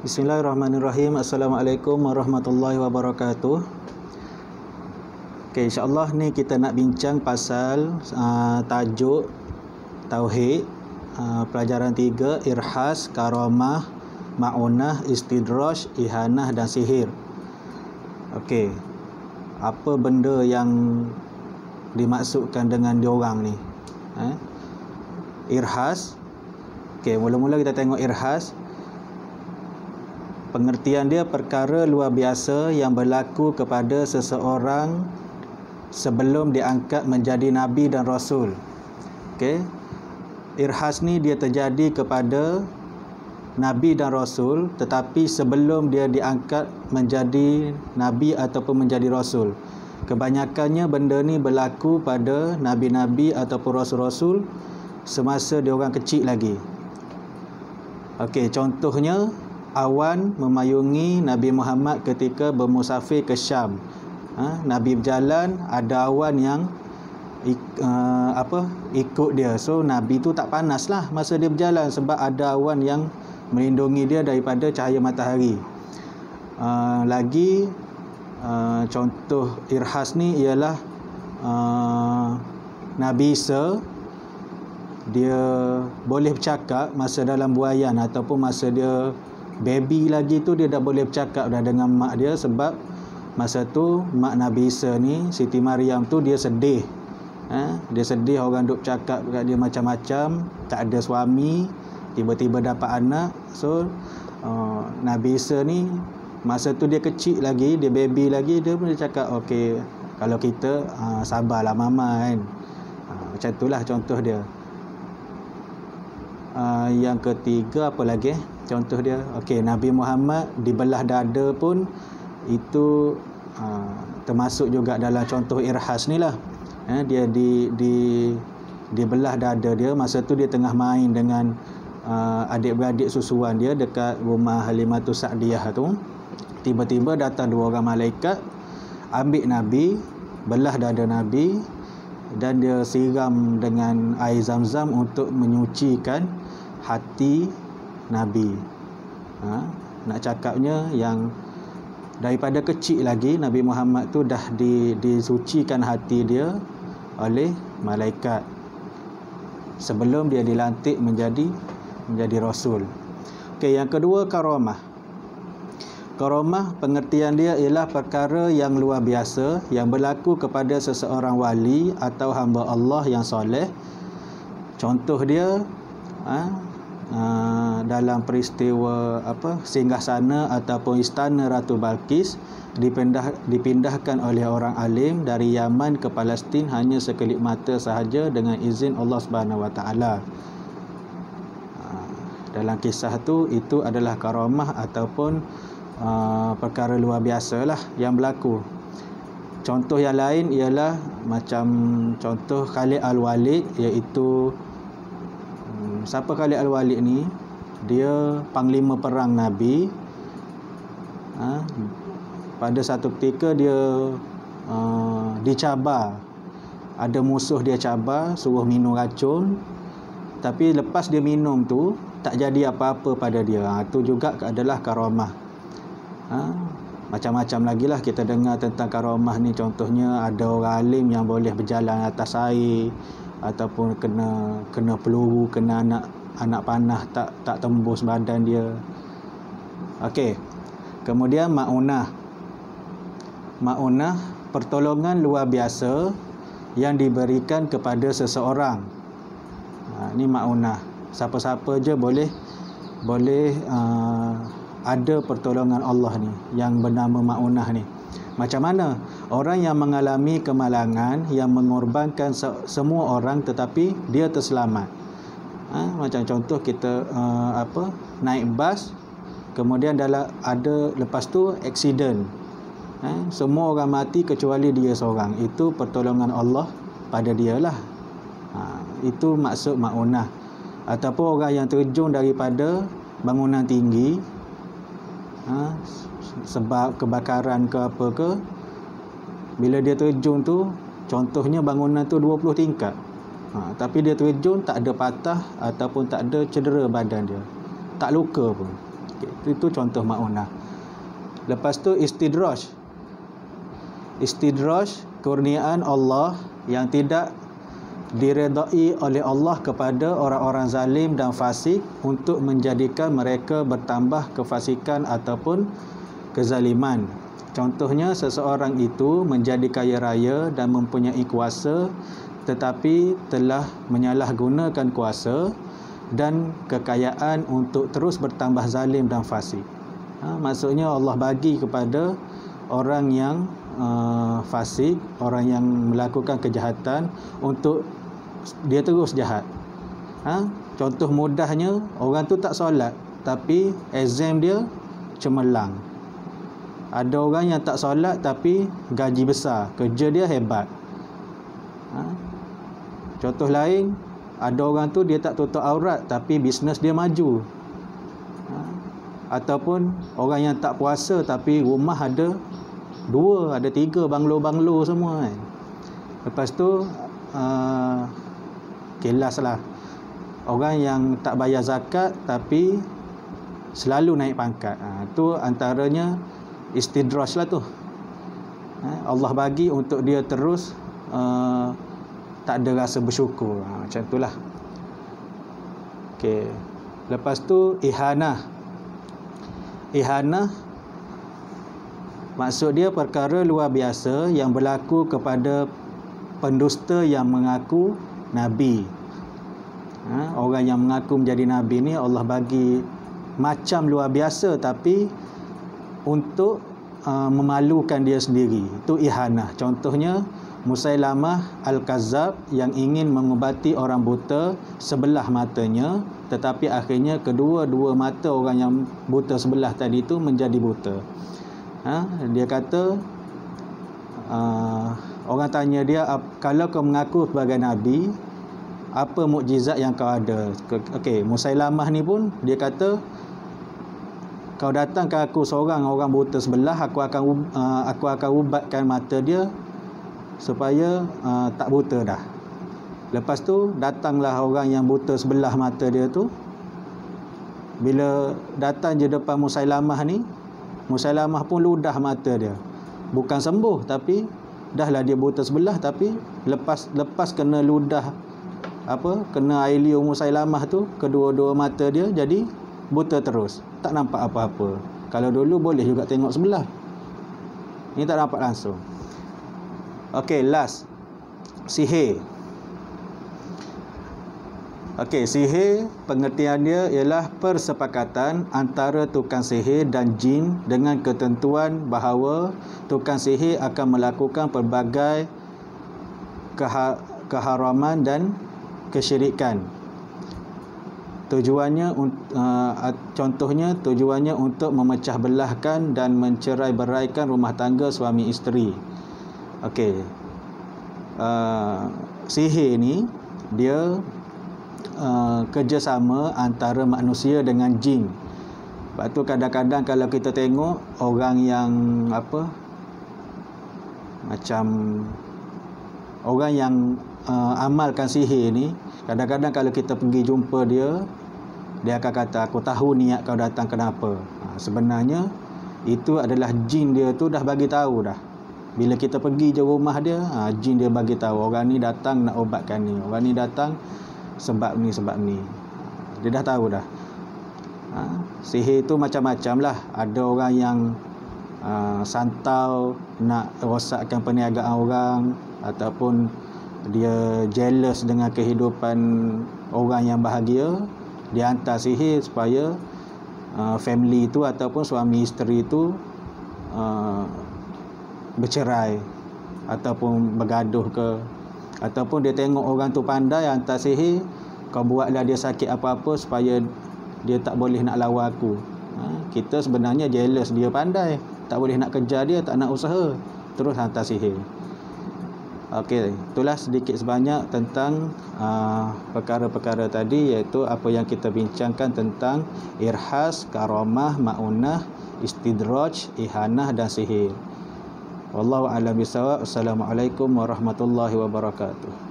Bismillahirrahmanirrahim. Assalamualaikum warahmatullahi wabarakatuh. Okay, insyaAllah ni kita nak bincang pasal tajuk Tauhid, pelajaran 3, Irhas, Karamah, Ma'unah, Istidraj, Ihanah dan Sihir. Okey, apa benda yang dimaksudkan dengan diorang ni? Irhas. Okey, mula-mula kita tengok irhas. Pengertian dia perkara luar biasa yang berlaku kepada seseorang sebelum diangkat menjadi nabi dan rasul. Okey. Irhas ni dia terjadi kepada nabi dan rasul, tetapi sebelum dia diangkat menjadi nabi ataupun menjadi rasul. Kebanyakannya benda ni berlaku pada nabi-nabi ataupun rasul-rasul semasa dia orang kecil lagi. Okey, contohnya awan memayungi Nabi Muhammad ketika bermusafir ke Syam. Nabi berjalan, ada awan yang ikut dia. So Nabi tu tak panas lah masa dia berjalan sebab ada awan yang melindungi dia daripada cahaya matahari. Lagi contoh irhas ni ialah Nabi Isa. Dia boleh bercakap masa dalam buaian ataupun masa dia baby lagi tu, dia dah boleh bercakap dah dengan mak dia sebab masa tu mak Nabi Isa ni, Siti Maryam tu, dia sedih. Dia sedih orang duk cakap dekat dia macam-macam, tak ada suami, tiba-tiba dapat anak. So Nabi Isa ni masa tu dia kecil lagi, dia baby lagi, dia boleh cakap, okey, kalau kita sabarlah mama kan. Macam itulah contoh dia. Yang ketiga apa lagi? Contoh dia, okey, Nabi Muhammad dibelah dada pun itu termasuk juga dalam contoh irhas ni lah. Dia dibelah dada dia masa tu dia tengah main dengan adik-beradik susuan dia dekat rumah Halimatus Sa'diyah tu. Tiba-tiba datang dua orang malaikat, ambil Nabi, belah dada Nabi dan dia siram dengan air zam-zam untuk menyucikan hati Nabi. Nak cakapnya yang daripada kecil lagi Nabi Muhammad tu dah disucikan hati dia oleh malaikat sebelum dia dilantik menjadi rasul. Okey, yang kedua karamah. Karamah pengertian dia ialah perkara yang luar biasa yang berlaku kepada seseorang wali atau hamba Allah yang soleh. Contoh dia dalam peristiwa singgasana ataupun istana Ratu Balqis dipindahkan oleh orang alim dari Yaman ke Palestin hanya sekelip mata sahaja dengan izin Allah Subhanahu Wa Taala. Dalam kisah tu, itu adalah karamah ataupun perkara luar biasa lah yang berlaku. Contoh yang lain ialah macam contoh Khalid Al-Walid, iaitu siapa Khalid Al-Walid ni? Dia panglima perang Nabi. Pada satu ketika dia dicabar. Ada musuh dia cabar, suruh minum racun. Tapi lepas dia minum tu, tak jadi apa-apa pada dia. Itu juga adalah karamah. Macam-macam lagi lah kita dengar tentang karamah ni. Contohnya ada orang alim yang boleh berjalan atas air, ataupun kena peluru, kena anak panah tak tembus badan dia. Okey. Kemudian ma'unah. Ma'unah pertolongan luar biasa yang diberikan kepada seseorang. Ni ma'unah. Siapa-siapa je boleh ada pertolongan Allah ni yang bernama ma'unah ni. Macam mana? Orang yang mengalami kemalangan, yang mengorbankan semua orang tetapi dia terselamat. Macam contoh kita naik bas, kemudian lepas tu aksiden. Semua orang mati kecuali dia seorang. Itu pertolongan Allah pada dia lah. Itu maksud ma'unah. Ataupun orang yang terjun daripada bangunan tinggi, sebab kebakaran ke apa ke, bila dia terjun tu, contohnya bangunan tu 20 tingkat, tapi dia terjun tak ada patah ataupun tak ada cedera badan dia, tak luka pun. Itu contoh ma'unah. Lepas tu istidraj. Istidraj, kurniaan Allah yang tidak diredai oleh Allah kepada orang-orang zalim dan fasik untuk menjadikan mereka bertambah kefasikan ataupun kezaliman. Contohnya, seseorang itu menjadi kaya raya dan mempunyai kuasa, tetapi telah menyalahgunakan kuasa dan kekayaan untuk terus bertambah zalim dan fasik. Maksudnya Allah bagi kepada orang yang fasik, orang yang melakukan kejahatan, untuk dia terus jahat. Contoh mudahnya, orang tu tak solat tapi exam dia cemerlang. Ada orang yang tak solat tapi gaji besar, kerja dia hebat. Contoh lain, ada orang tu dia tak tutup aurat tapi bisnes dia maju. Ataupun orang yang tak puasa tapi rumah ada 2, ada 3 banglo-banglo semua kan. Lepas tu kelas lah, orang yang tak bayar zakat tapi selalu naik pangkat. Tu antaranya istidraj lah tu. Allah bagi untuk dia terus tak ada rasa bersyukur. Macam itulah. Okey. Lepas tu ihanah. Ihanah maksud dia perkara luar biasa yang berlaku kepada pendusta yang mengaku Nabi. Orang yang mengaku menjadi Nabi ni Allah bagi macam luar biasa, tapi untuk memalukan dia sendiri. Itu ihanah. Contohnya Musailamah Al-Kazzab yang ingin mengubati orang buta sebelah matanya, tetapi akhirnya kedua-dua mata orang yang buta sebelah tadi itu menjadi buta. Dia kata, orang tanya dia, kalau kau mengaku sebagai Nabi, apa mukjizat yang kau ada? Okey, Musailamah ni pun dia kata, kau datang ke aku seorang orang buta sebelah, aku akan ubatkan mata dia supaya tak buta dah. Lepas tu datanglah orang yang buta sebelah mata dia tu. Bila datang je depan Musailamah ni, Musailamah pun ludah mata dia. Bukan sembuh, tapi dahlah dia buta sebelah, tapi lepas kena ludah kena air liur Musailamah tu, kedua-dua mata dia jadi buta terus, tak nampak apa-apa. Kalau dulu boleh juga tengok sebelah, ni tak nampak langsung. Okey, last, sihir. Okey, sihir pengertian dia ialah persepakatan antara tukang sihir dan jin dengan ketentuan bahawa tukang sihir akan melakukan pelbagai keharaman dan kesyirikan. Tujuannya contohnya tujuannya untuk memecah belahkan dan mencerai-beraikan rumah tangga suami isteri. Okey. Sihir ni dia kerjasama antara manusia dengan jin. Sebab tu kadang-kadang kalau kita tengok orang yang macam orang yang amalkan sihir ni, kadang-kadang kalau kita pergi jumpa dia, dia akan kata, aku tahu niat kau datang kenapa. Sebenarnya itu adalah jin dia tu dah bagi tahu dah. Bila kita pergi je rumah dia, jin dia bagi tahu, orang ni datang nak ubatkan ni, orang ni datang sebab ni. Dia dah tahu dah. Sihir tu macam-macam lah. Ada orang yang santau nak rosakkan perniagaan orang, ataupun dia jealous dengan kehidupan orang yang bahagia, dia hantar sihir supaya family tu ataupun suami isteri tu bercerai ataupun bergaduh ke. Ataupun dia tengok orang tu pandai, hantar sihir, kau buatlah dia sakit apa-apa supaya dia tak boleh nak lawan aku. Kita sebenarnya jealous dia pandai, tak boleh nak kejar dia, tak nak usaha, terus hantar sihir. Okey, itulah sedikit sebanyak tentang perkara-perkara tadi, iaitu apa yang kita bincangkan tentang irhas, karamah, ma'unah, istidraj, ihanah dan sihir. Wallahu a'lam bishawab. Assalamualaikum warahmatullahi wabarakatuh.